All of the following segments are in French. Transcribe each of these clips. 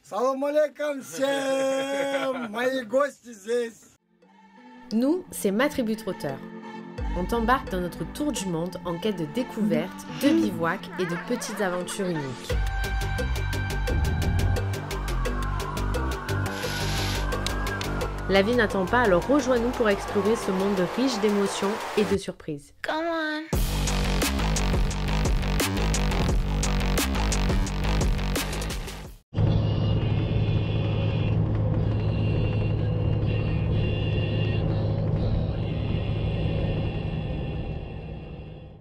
Salam alaikum, мои гости здесь. Nous, c'est Ma Tribu Trotteur. On t'embarque dans notre tour du monde en quête de découvertes, de bivouacs et de petites aventures uniques. La vie n'attend pas, alors rejoins-nous pour explorer ce monde riche d'émotions et de surprises. Come on.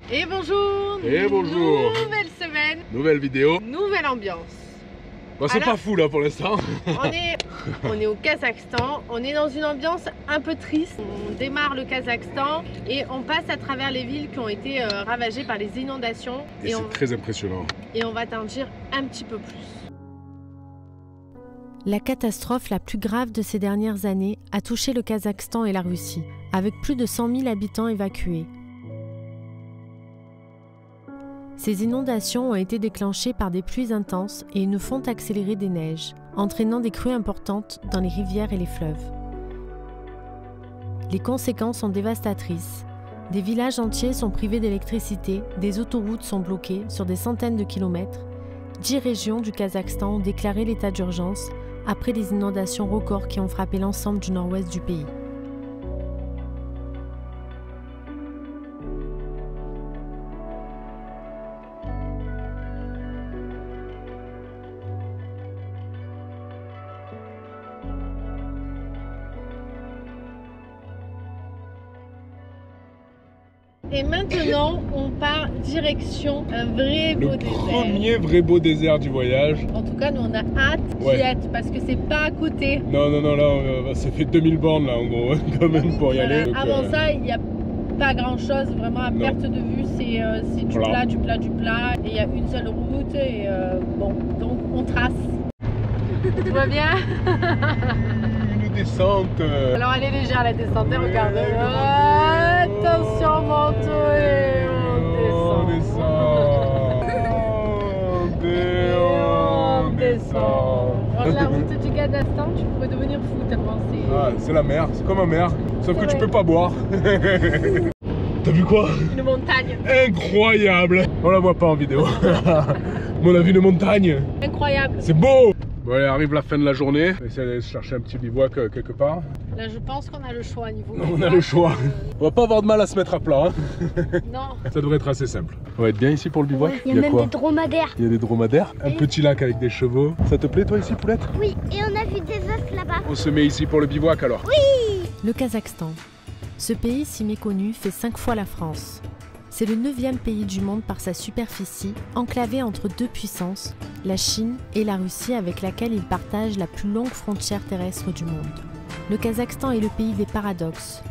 Et bonjour! Et bonjour! Nouvelle semaine, Nouvelle vidéo. nouvelle ambiance. Bon, c'est pas fou là pour l'instant. On est au Kazakhstan, on est dans une ambiance un peu triste. On démarre le Kazakhstan et on passe à travers les villes qui ont été ravagées par les inondations. Et c'est très impressionnant. Et on va t'en dire un petit peu plus. La catastrophe la plus grave de ces dernières années a touché le Kazakhstan et la Russie, avec plus de 100 000 habitants évacués. Ces inondations ont été déclenchées par des pluies intenses et une fonte accélérée des neiges, entraînant des crues importantes dans les rivières et les fleuves. Les conséquences sont dévastatrices. Des villages entiers sont privés d'électricité, des autoroutes sont bloquées sur des centaines de kilomètres. 10 régions du Kazakhstan ont déclaré l'état d'urgence après des inondations records qui ont frappé l'ensemble du nord-ouest du pays. Et maintenant, on part direction un vrai beau désert. Le premier vrai beau désert du voyage. En tout cas, nous on a hâte d'y être parce que c'est pas à côté. Non, là, ça fait 2000 bornes là en gros, quand même pour y aller. Donc, avant ça, il n'y a pas grand chose, vraiment à perte de vue, c'est du plat, du plat, du plat. Et il y a une seule route et bon, donc on trace. Tout va bien? Une descente. Alors elle est légère la descente, regarde. Attention, manteau et on descend. La route du Kazakhstan, tu pourrais devenir fou tellement c'est... Ah, c'est la mer, c'est comme la mer, sauf que tu peux pas boire. T'as vu quoi? Une montagne. Incroyable. On la voit pas en vidéo. Mais on a vu une montagne. Incroyable. C'est beau. Bon, allez, arrive la fin de la journée. On va essayer d'aller chercher un petit bivouac quelque part. Là, je pense qu'on a le choix niveau. On a le choix. On va pas avoir de mal à se mettre à plat. Hein. Non. Ça devrait être assez simple. On va être bien ici pour le bivouac. Ouais, il y a même des dromadaires. Il y a des dromadaires. Un petit lac avec des chevaux. Ça te plaît toi ici, Poulette? Oui, et on a vu des œufs là-bas. On se met ici pour le bivouac alors. Oui. Le Kazakhstan. Ce pays si méconnu fait 5 fois la France. C'est le 9e pays du monde par sa superficie, enclavé entre deux puissances, la Chine et la Russie avec laquelle il partage la plus longue frontière terrestre du monde. Le Kazakhstan est le pays des paradoxes.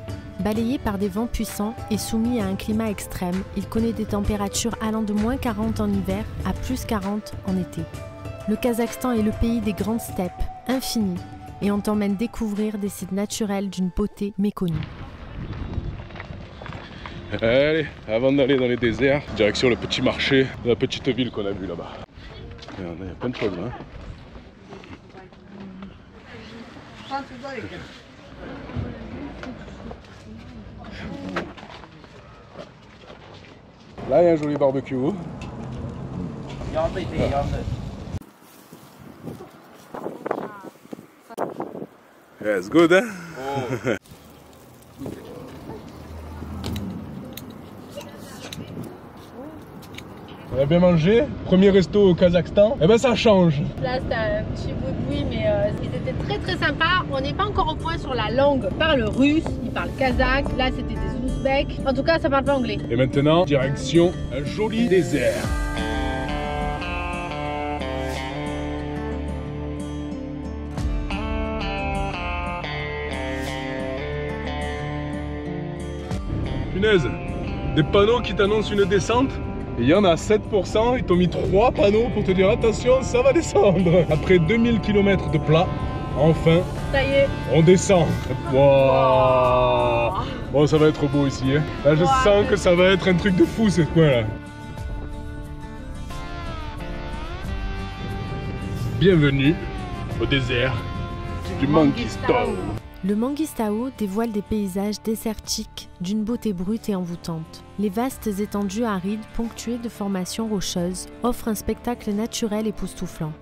Balayé par des vents puissants et soumis à un climat extrême, il connaît des températures allant de moins 40 en hiver à plus 40 en été. Le Kazakhstan est le pays des grandes steppes, infinies, et on t'emmène découvrir des sites naturels d'une beauté méconnue. Allez, avant d'aller dans les déserts, direction le petit marché de la petite ville qu'on a vue là-bas. Il y a plein de choses là. Là, il y a un joli barbecue. Yeah, it's good, hein? Oh. On a bien mangé, premier resto au Kazakhstan, et ben ça change. Là c'était un petit bout de bruit mais ils étaient très sympas. On n'est pas encore au point sur la langue. Ils parlent russe, ils parlent kazakh, là c'était des ouzbeks. En tout cas ça parle pas anglais. Et maintenant, direction un joli désert. Punaise, des panneaux qui t'annoncent une descente. Et il y en a 7%, ils t'ont mis 3 panneaux pour te dire attention, ça va descendre. Après 2000 km de plat, enfin, ça y est, on descend. Wow. Bon, ça va être beau ici. Hein. Là, je sens que ça va être un truc de fou, ce coin-là. Bienvenue au désert du Mangistau. Le Mangistau dévoile des paysages désertiques d'une beauté brute et envoûtante. Les vastes étendues arides ponctuées de formations rocheuses offrent un spectacle naturel époustouflant.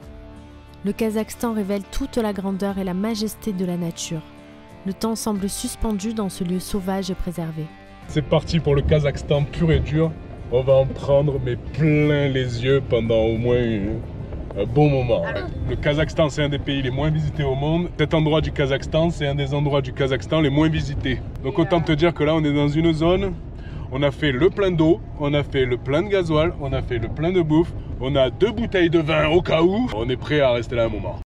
Le Kazakhstan révèle toute la grandeur et la majesté de la nature. Le temps semble suspendu dans ce lieu sauvage et préservé. C'est parti pour le Kazakhstan pur et dur. On va en prendre mais plein les yeux pendant au moins un bon moment. Le Kazakhstan, c'est un des pays les moins visités au monde. Cet endroit du Kazakhstan, c'est un des endroits du Kazakhstan les moins visités. Donc autant te dire que là, on est dans une zone, on a fait le plein d'eau, on a fait le plein de gasoil, on a fait le plein de bouffe, on a 2 bouteilles de vin au cas où. On est prêt à rester là un moment.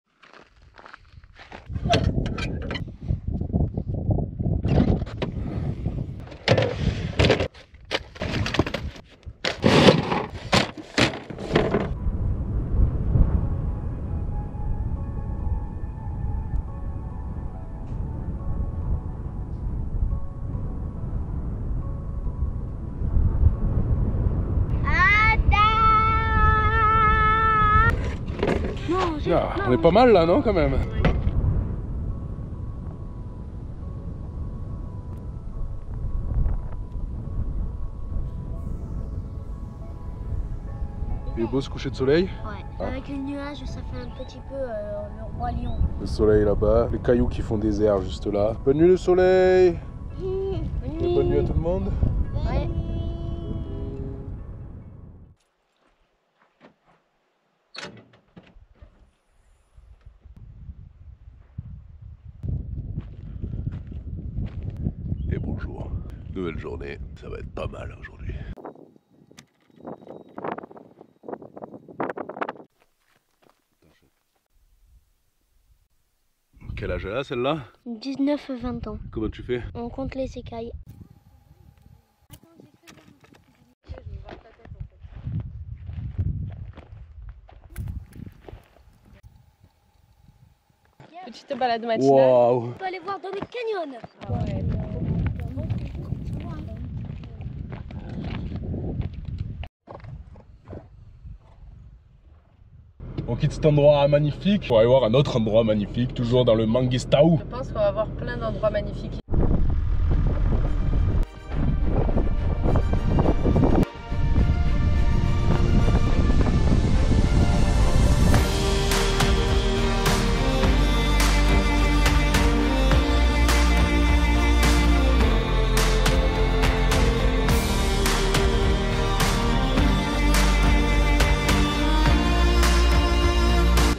Ah, on est pas mal là, non, quand même? Il est beau ce coucher de soleil? Ouais, avec les nuages, ça fait un petit peu le roi lion. Le soleil là-bas, les cailloux qui font des airs juste là. Bonne nuit le soleil! Et bonne nuit à tout le monde! Ouais. Et bonjour, nouvelle journée, ça va être pas mal aujourd'hui. Quel âge elle a celle-là? 19-20 ans. Comment tu fais? On compte les écailles. Petite balade matinale. Waouh! On peut aller voir dans les canyons. Ah ouais. On quitte cet endroit magnifique pour aller voir un autre endroit magnifique, toujours dans le Mangistau. Je pense qu'on va avoir plein d'endroits magnifiques.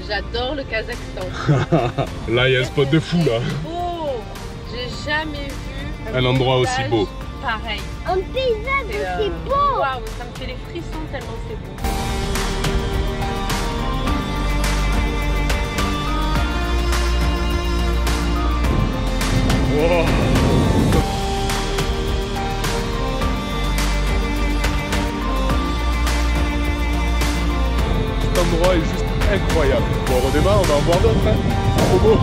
J'adore le Kazakhstan. Là, il y a un spot de fou là. Oh, j'ai jamais vu Un endroit aussi paysage beau. Pareil. Un paysage aussi beau. Waouh, ça me fait les frissons tellement c'est beau. Wow. Cet endroit est juste incroyable. Bon, on redémarre, on va en voir d'autres. Hein. Trop beau.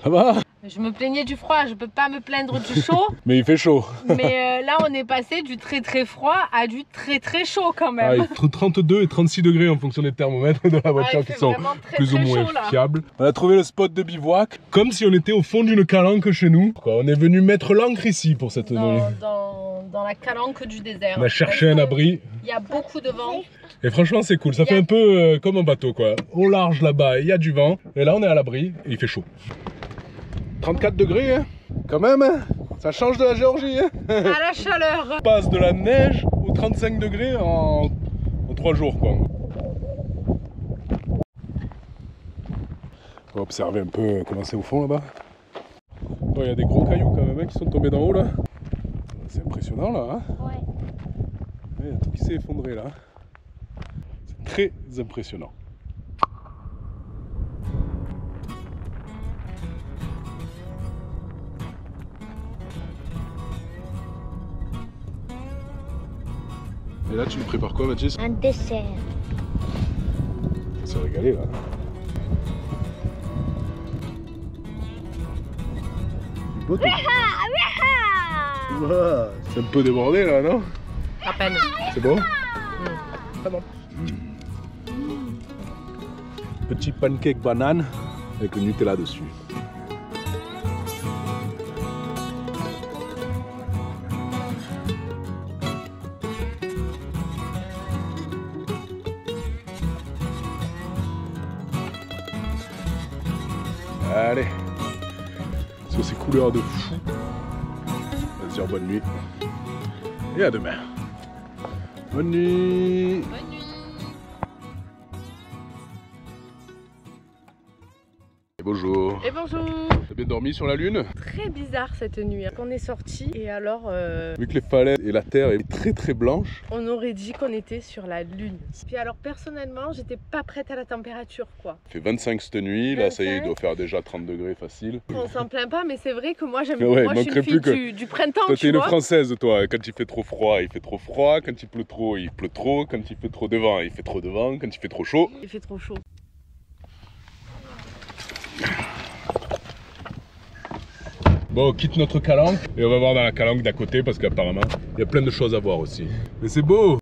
Ça va? Je me plaignais du froid, je peux pas me plaindre du chaud. Mais il fait chaud. Mais là, on est passé du très très froid à du très très chaud quand même. Entre 32 et 36 degrés en fonction des thermomètres de la voiture qui sont plus ou moins fiables. On a trouvé le spot de bivouac, comme si on était au fond d'une calanque chez nous. On est venu mettre l'ancre ici pour cette nuit. Dans la calanque du désert. On a cherché un abri. Il y a beaucoup de vent. Et franchement, c'est cool. Ça fait un peu comme un bateau, quoi. Au large là-bas, il y a du vent. Et là, on est à l'abri et il fait chaud. 34 degrés, hein. Quand même, hein. Ça change de la Géorgie. Hein. À la chaleur. On passe de la neige aux 35 degrés en 3 jours, quoi. On va observer un peu comment c'est au fond là-bas. Il y a des gros cailloux quand même hein, qui sont tombés d'en haut là. C'est impressionnant là. Hein. Ouais. Il y a tout qui s'est effondré là. C'est très impressionnant. Et là, tu nous prépares quoi, Mathis? Un dessert. On s'est régalé là. C'est beau, c'est un peu débordé là, non? À peine. C'est bon? Très bon. Petit pancake banane avec le Nutella dessus. Allez, sur ces couleurs de fou, on va se dire bonne nuit et à demain. Bonne nuit. Bonne nuit. Et bonjour. Et bonjour. T'as bien dormi sur la lune? Très bizarre cette nuit. On est sorti et alors vu que les falaises et la terre est très très blanche, on aurait dit qu'on était sur la lune. Puis alors personnellement, j'étais pas prête à la température quoi. il fait 25 cette nuit, là ça y est, il doit faire déjà 30 degrés facile. On s'en plaint pas, mais c'est vrai que moi j'aime. Ouais, moi je suis une fille du printemps. Toi t'es une vois. Française toi, quand il fait trop froid, il fait trop froid, quand il pleut trop, quand il fait trop de vent, il fait trop de vent, quand il fait trop chaud. Il fait trop chaud. Bon, on quitte notre calanque et on va voir dans la calanque d'à côté parce qu'apparemment il y a plein de choses à voir aussi. Mais c'est beau!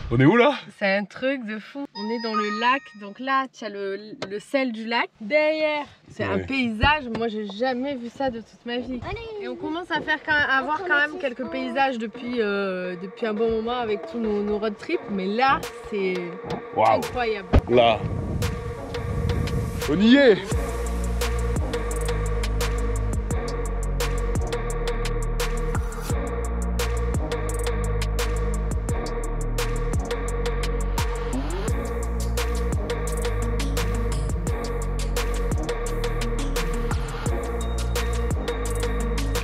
On est où là? C'est un truc de fou. On est dans le lac, donc là tu as le sel du lac. Derrière, c'est un paysage. Moi j'ai jamais vu ça de toute ma vie. Et on commence à voir quand même quelques paysages depuis un bon moment avec tous nos road trips. Mais là, c'est incroyable. Là, on y est!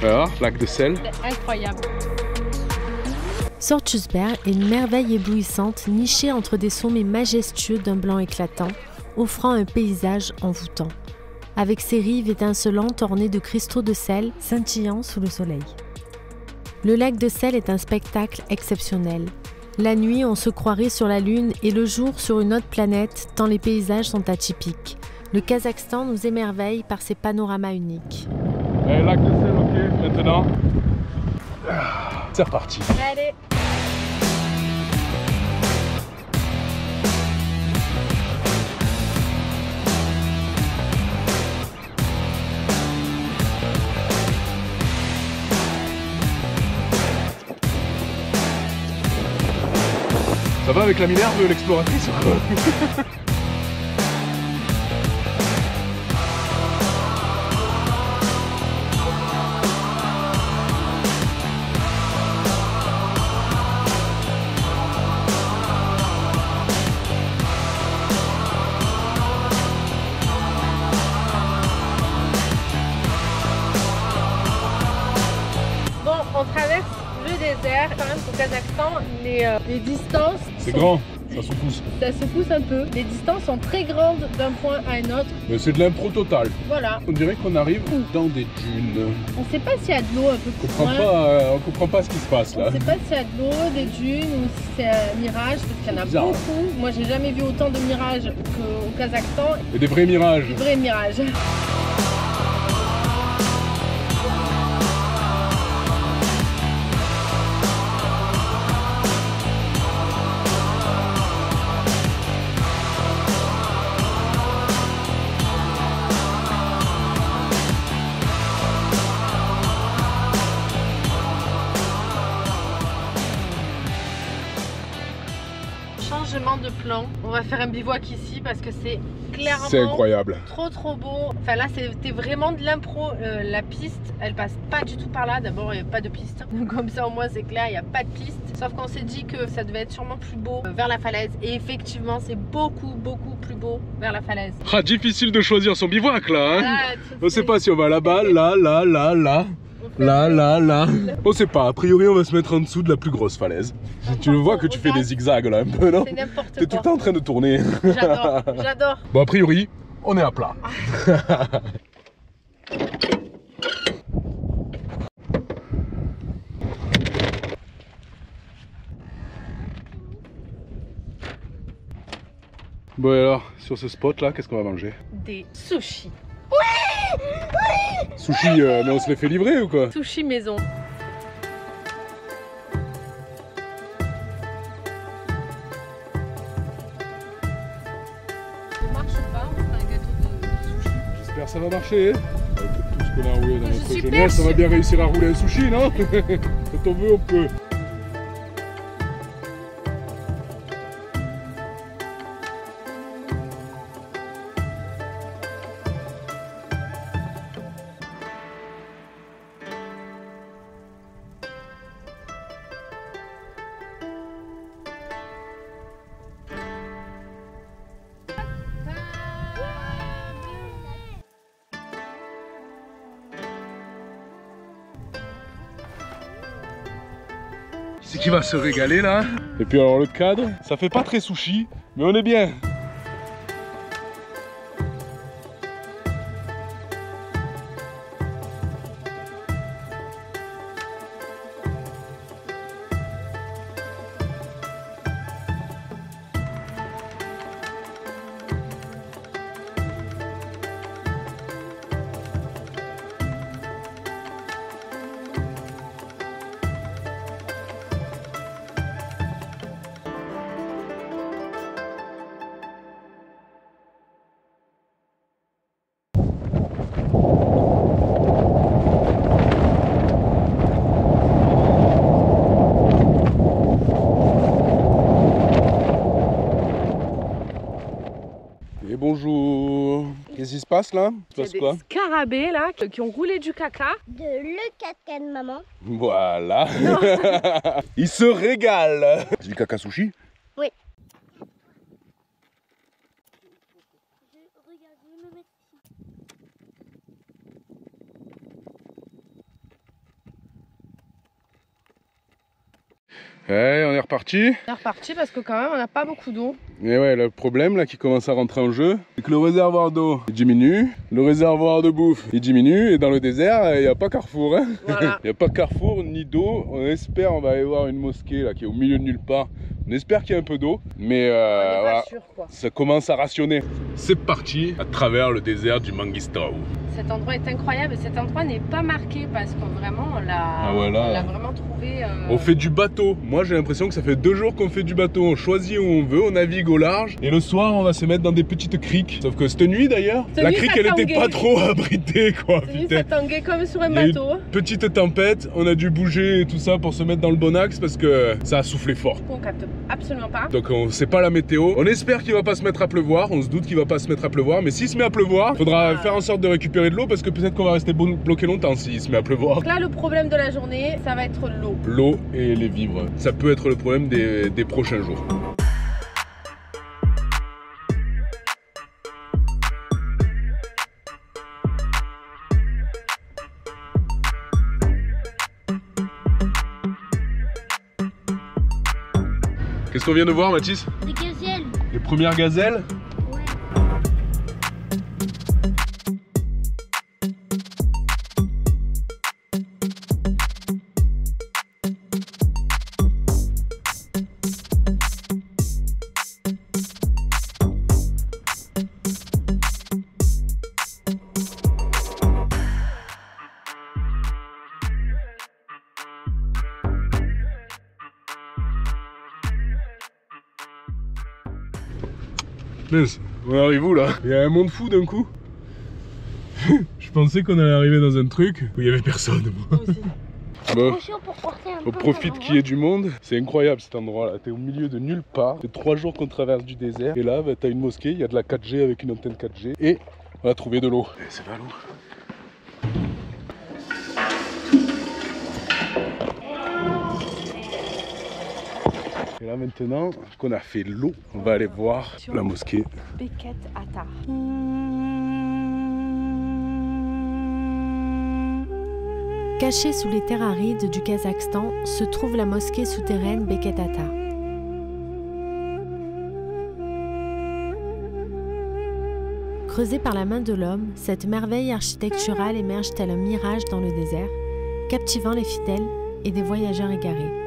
Alors, lac de sel. C'est incroyable. Sortjusberg est une merveille éblouissante nichée entre des sommets majestueux d'un blanc éclatant, offrant un paysage envoûtant, avec ses rives étincelantes ornées de cristaux de sel scintillant sous le soleil. Le lac de sel est un spectacle exceptionnel. La nuit, on se croirait sur la Lune et le jour sur une autre planète, tant les paysages sont atypiques. Le Kazakhstan nous émerveille par ses panoramas uniques. Allez, lac de sel, ok, maintenant. C'est reparti. Allez. Ça va avec la Minerve, l'exploratrice ou quoi? On traverse le désert, quand même au Kazakhstan, les distances C'est sont grand. Ça se pousse. Ça se pousse un peu. Les distances sont très grandes d'un point à un autre. Mais c'est de l'impro total. Voilà. On dirait qu'on arrive dans des dunes. On sait pas s'il y a de l'eau un peu plus loin. On comprend pas ce qui se passe là. On sait pas s'il y a de l'eau, des dunes ou si c'est un mirage, parce qu'il y en a Bizarre. beaucoup. Moi, j'ai jamais vu autant de mirages qu'au Kazakhstan. Et des vrais mirages. Des vrais mirages. Changement de plan. On va faire un bivouac ici parce que c'est clairement C'est incroyable. trop beau. Enfin là c'était vraiment de l'impro. La piste elle passe pas du tout par là. D'abord il n'y a pas de piste. Donc comme ça au moins c'est clair, il n'y a pas de piste. Sauf qu'on s'est dit que ça devait être sûrement plus beau vers la falaise. Et effectivement c'est beaucoup plus beau vers la falaise. Ah, difficile de choisir son bivouac là. Hein. Ah, On sait pas si on va là-bas, là. Là. On sait pas, a priori on va se mettre en dessous de la plus grosse falaise. Tu le vois que tu fais des zigzags là un peu, non? C'est n'importe T'es tout quoi. le temps en train de tourner. J'adore. Bon, a priori, on est à plat. Bon, et alors, sur ce spot là, qu'est-ce qu'on va manger? Des sushis. Sushi, mais on se les fait livrer ou quoi? Sushi maison. Ça marche ou pas? On fera un gâteau de sushi. J'espère que ça va marcher. Avec tout ce qu'on a roulé dans Je notre suis jeunesse, on va bien réussir à rouler un sushi, non? Quand on veut, on peut. C'est qui va se régaler là. Et puis alors le cadre, ça fait pas très sushi, mais on est bien. Et bonjour. Qu'est-ce qui se passe là? Il se Il y a passe des quoi? scarabées là qui ont roulé du caca. De le caca de maman. Voilà. Il se régale. C'est du caca sushi? Oui. Ouais, on est reparti. On est reparti parce que quand même on n'a pas beaucoup d'eau. Et ouais, le problème là qui commence à rentrer en jeu, c'est que le réservoir d'eau il diminue, le réservoir de bouffe il diminue, et dans le désert, il n'y a pas Carrefour. Hein. Voilà. Il n'y a pas Carrefour ni d'eau. On espère, on va aller voir une mosquée là qui est au milieu de nulle part. On espère qu'il y a un peu d'eau, mais On n'est voilà, pas sûr quoi. ça commence à rationner. C'est parti à travers le désert du Mangistau. Cet endroit est incroyable et cet endroit n'est pas marqué parce qu'on vraiment on l'a vraiment trouvé. On fait du bateau. Moi j'ai l'impression que ça fait 2 jours qu'on fait du bateau. On choisit où on veut, on navigue au large. Et le soir on va se mettre dans des petites criques. Sauf que cette nuit d'ailleurs, Cette la nuit, crique ça elle était tanguait. pas trop abritée quoi. C'est venu Putain. s'attanguer comme sur un Il y a eu bateau. Petite tempête, on a dû bouger et tout ça pour se mettre dans le bon axe parce que ça a soufflé fort. On capte absolument pas. Donc on sait pas la météo. On espère qu'il va pas se mettre à pleuvoir. On se doute qu'il va pas se mettre à pleuvoir. Mais s'il se met à pleuvoir, faudra faire en sorte de récupérer de l'eau parce que peut-être qu'on va rester bloqué longtemps s'il se met à pleuvoir. Donc là le problème de la journée ça va être l'eau. L'eau et les vivres. Ça peut être le problème des prochains jours. Qu'est-ce qu'on vient de voir, Mathis? Des gazelles. Les premières gazelles? Ouais. Mince, on arrive où là? Il y a un monde fou d'un coup. Je pensais qu'on allait arriver dans un truc où il y avait personne. Bon, Trop chaud pour porter un on peu profite comme qu'il y ait du monde. C'est incroyable cet endroit là. T'es au milieu de nulle part. C'est 3 jours qu'on traverse du désert. Et là, bah, t'as une mosquée, il y a de la 4G avec une antenne 4G. Et on a trouvé de l'eau. Et c'est pas l'eau. Et là maintenant qu'on a fait l'eau, on va aller voir la mosquée. Beket Ata. Cachée sous les terres arides du Kazakhstan se trouve la mosquée souterraine Beket Ata. Creusée par la main de l'homme, cette merveille architecturale émerge tel un mirage dans le désert, captivant les fidèles et des voyageurs égarés.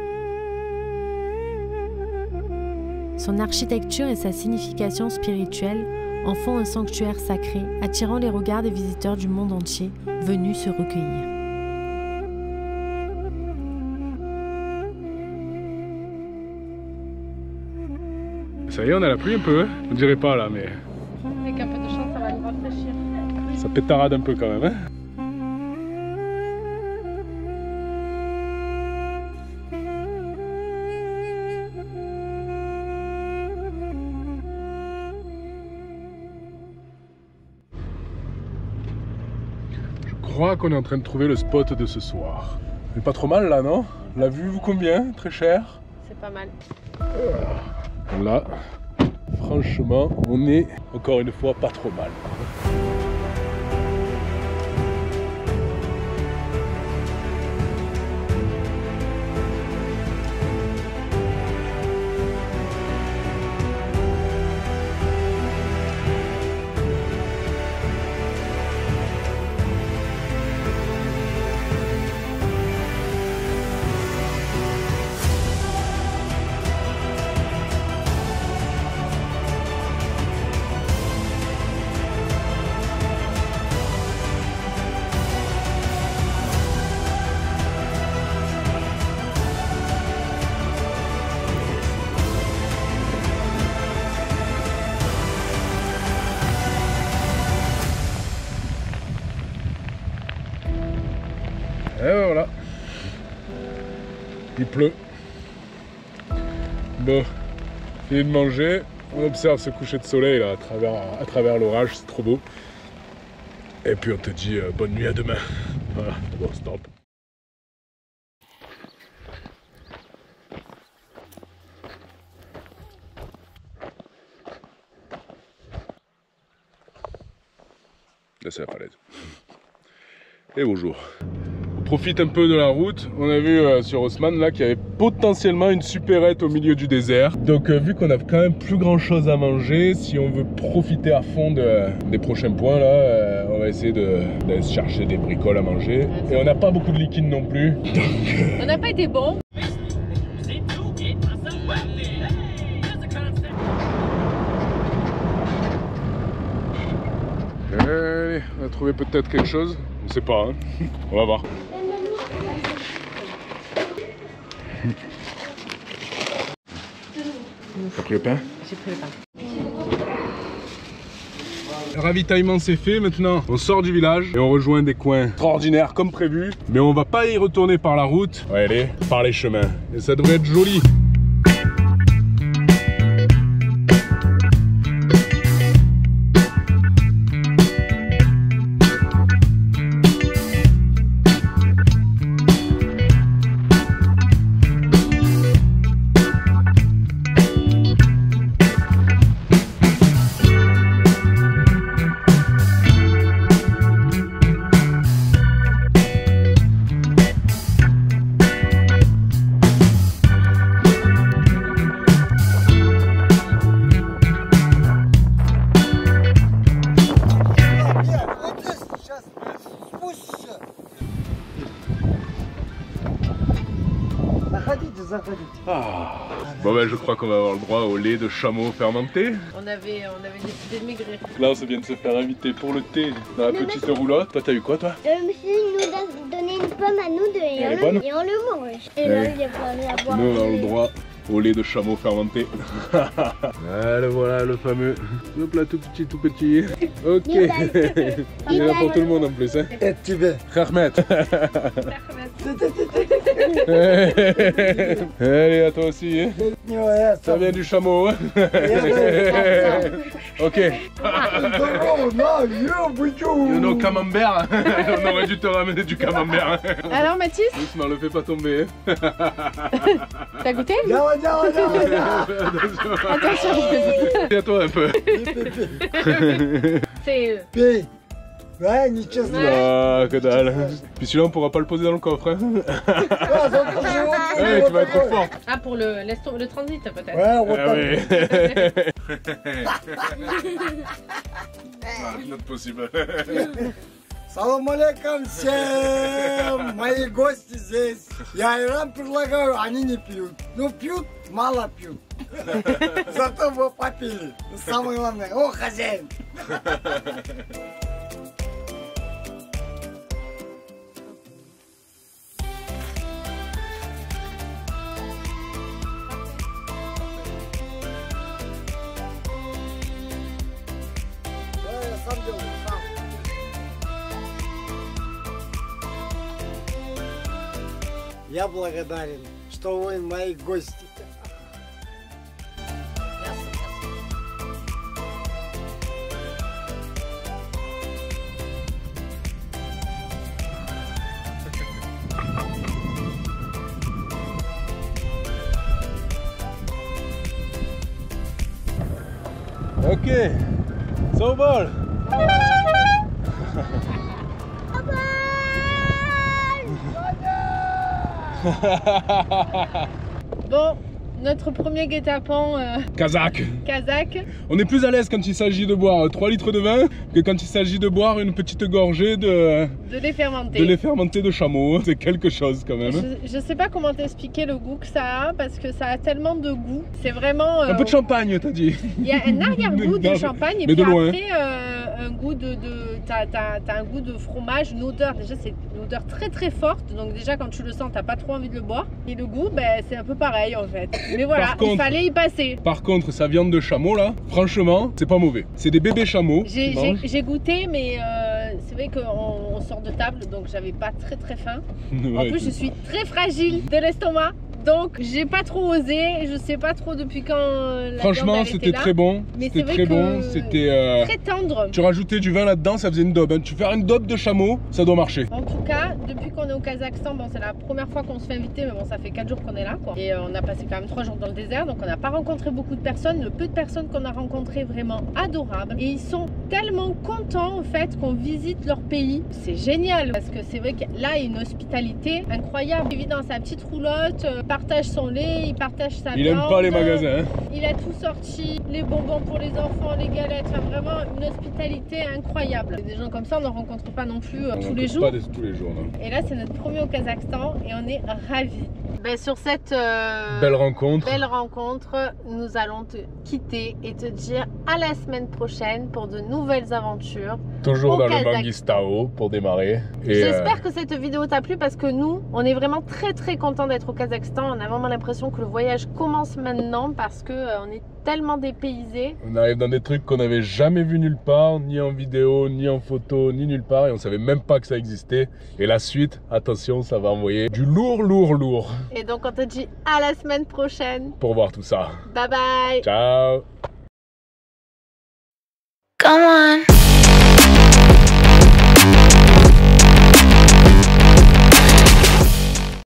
Son architecture et sa signification spirituelle en font un sanctuaire sacré, attirant les regards des visiteurs du monde entier venus se recueillir. Ça y est, on a la pluie un peu, hein? On dirait pas là, mais Avec un peu de chance, ça va nous rafraîchir. ça pétarade un peu quand même, hein? Je crois qu'on est en train de trouver le spot de ce soir. C'est pas trop mal là, non? La vue vous convient? Très cher? C'est pas mal. Là, franchement, on est encore une fois pas trop mal. Et voilà, il pleut. Bon, fini de manger, on observe ce coucher de soleil là à travers l'orage, c'est trop beau. Et puis on te dit bonne nuit à demain. Voilà, bon stop. Là c'est la falaise. Et bonjour. On profite un peu de la route. On a vu sur Haussmann là qu'il y avait potentiellement une supérette au milieu du désert. Donc vu qu'on a quand même plus grand chose à manger, si on veut profiter à fond des prochains points là, on va essayer d'aller se chercher des bricoles à manger. Et on n'a pas beaucoup de liquide non plus. Donc, On n'a pas été bon. allez, on a trouvé peut-être quelque chose. On sait pas, hein. On va voir. T'as pris le pain? J'ai pris le pain. Le ravitaillement c'est fait, maintenant on sort du village et on rejoint des coins extraordinaires comme prévu. Mais on va pas y retourner par la route, on va aller par les chemins. Et ça devrait être joli. ouais, je crois qu'on va avoir le droit au lait de chameau fermenté. On avait décidé de maigrir. Là, on se vient de se faire inviter pour le thé dans la petite roulotte. Toi, t'as eu quoi, toi? Monsieur nous a donné une pomme à nous deux et on le mange. Et là, il y a pas à boire. Nous, on a le droit au lait de chameau fermenté. Voilà le fameux. Hop là, tout petit. Ok. Il est là pour tout le monde en plus. Hein. Et tu veux. Ahmed. Allez, à toi aussi. Hein. Ça vient du chameau. Hein. Ok. Nos camembert. On aurait dû te ramener du camembert. Alors Mathis, Doucement, le fais pas tomber. t'as goûté? Attention. Et à toi un peu. C'est... P. Ouais, ничего. Ah, que dalle. Puis celui-là, on pourra pas le poser dans le coffre. Hein. Ouais, tu vas être trop fort. Ah, pour le transit peut-être. Ouais, on Ah va oui. Not possible. Салам алейкум всем, мои гости здесь. Я айран предлагаю, они не пьют. Ну пьют, мало пьют. Зато вы попили. Самое главное, о, хозяин. Я сам делаю, сам. Я благодарен, что вы мои гости. Ok, ça vole. Bon, notre premier guet-apens Kazakh. kazakh. On est plus à l'aise quand il s'agit de boire 3 litres de vin que quand il s'agit de boire une petite gorgée de lait fermenté. De lait fermenté de chameau. C'est quelque chose quand même. Je sais pas comment t'expliquer le goût que ça a parce que ça a tellement de goût. C'est vraiment... Un peu de champagne, t'as dit. Il y a un arrière-goût de champagne et mais puis de loin. après un goût t'as un goût de fromage, une odeur. Déjà c'est une odeur très très forte. Donc déjà quand tu le sens t'as pas trop envie de le boire. Et le goût ben, c'est un peu pareil en fait. Mais voilà, Par contre, il fallait y passer. Par contre, sa viande de chameau là, franchement, c'est pas mauvais. C'est des bébés chameaux. J'ai goûté, mais c'est vrai qu'on sort de table, donc j'avais pas très faim. Ouais, En plus, je suis très fragile de l'estomac, donc j'ai pas trop osé. Je sais pas trop depuis quand la franchement, viande, elle c'était était là. très bon. Mais C'était c'est vrai très que bon. C'était. très tendre. Tu rajoutais du vin là-dedans, ça faisait une daube. Hein. Tu fais une daube de chameau, ça doit marcher. En tout cas, depuis qu'on est au Kazakhstan, bon, c'est la première fois qu'on se fait inviter, mais bon, ça fait 4 jours qu'on est là, quoi. Et on a passé quand même 3 jours dans le désert, donc on n'a pas rencontré beaucoup de personnes. Le peu de personnes qu'on a rencontrées, vraiment adorables. Et ils sont tellement contents, en fait, qu'on visite leur pays. C'est génial, parce que c'est vrai que là, il y a une hospitalité incroyable. Il vit dans sa petite roulotte, partage son lait, il partage sa Il aime viande. pas les magasins. Hein. Il a tout sorti, les bonbons pour les enfants, les galettes, enfin vraiment une hospitalité incroyable. Des gens comme ça, on n'en rencontre pas non plus tous les jours. Pas tous les jours, non. Et là, c'est notre premier au Kazakhstan et on est ravis. Ben, sur cette belle rencontre, nous allons te quitter et te dire à la semaine prochaine pour de nouvelles aventures. Toujours dans Kazakhstan. le Mangistao pour démarrer. J'espère que cette vidéo t'a plu parce que nous, on est vraiment très contents d'être au Kazakhstan. On a vraiment l'impression que le voyage commence maintenant parce que on est tellement dépaysés. On arrive dans des trucs qu'on n'avait jamais vu nulle part, ni en vidéo, ni en photo, ni nulle part, et on savait même pas que ça existait. Et la suite, attention, ça va envoyer du lourd. Et donc on te dit à la semaine prochaine pour voir tout ça. Bye bye. Ciao. Come on.